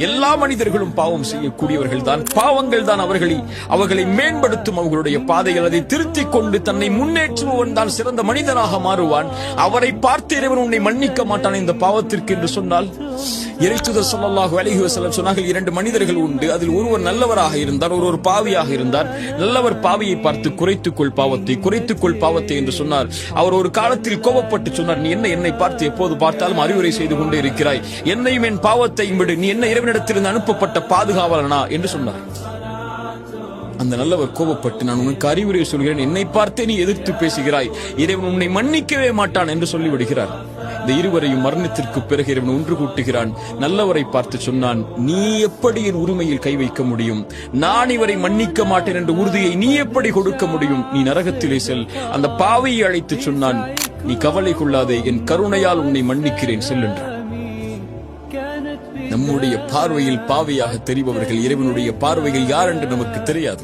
எல்லா மனிதர்களும் பாவம் செய்யக்கூடியவர்கள் தான். பாவங்கள் தான் அவர்களை மேம்படுத்தும். அவர்களுடைய பாதைகள் அதை திருத்திக் கொண்டு தன்னை முன்னேற்றுபவன் தான் சிறந்த மனிதனாக மாறுவான். அவரை பார்த்து இறைவன் உன்னை மன்னிக்க மாட்டான் இந்த பாவத்திற்கு என்று சொன்னால், இறைத்தூதர் ஸல்லல்லாஹு அலைஹி வஸல்லம் சொன்னார்கள், 2 மனிதர்கள் உண்டு, அதில் ஒருவர் நல்லவராக இருந்தார், ஒருவர் பாவியாக இருந்தார். நல்லவர் பாவியை பார்த்து குறைத்துக்கொள் பாவத்தை என்று சொன்னார். அவர் ஒரு காலத்தில் கோபப்பட்டு சொன்னார், நீ என்னை பார்த்து எப்போது பார்த்தாலும் அறிவுரை செய்து கொண்டே இருக்கிறாய், என்னையும் என் பாவத்தையும் விடு, நீ என்ன இறைவனிடத்திலிருந்து அனுப்பப்பட்ட பாதுகாவலனா என்று சொன்னார். அந்த நல்லவர் கோபப்பட்டு, நான் உனக்கு அறிவுரை சொல்கிறேன், என்னை பார்த்தே நீ எதிர்த்து பேசுகிறாய், இறைவன் உன்னை மன்னிக்கவே மாட்டான் என்று சொல்லிவிடுகிறார். இந்த இருவரையும் மரணத்திற்கு பிறகு இறைவன் ஒன்று கூட்டுகிறான். நல்லவரை பார்த்து சொன்னான், நீ எப்படி என் உரிமையில் கை வைக்க முடியும்? நான் இவரை மன்னிக்க மாட்டேன் என்ற உறுதியை நீ எப்படி கொடுக்க முடியும்? நீ நரகத்திலே செல். அந்த பாவியை அழைத்து சொன்னான், நீ கவலை கொள்ளாதே, என் கருணையால் உன்னை மன்னிக்கிறேன், செல் என்றான். நம்முடைய பார்வையில் பாவியாக தெரிபவர்கள் இறைவனுடைய பார்வையில் யார் என்று நமக்கு தெரியாது.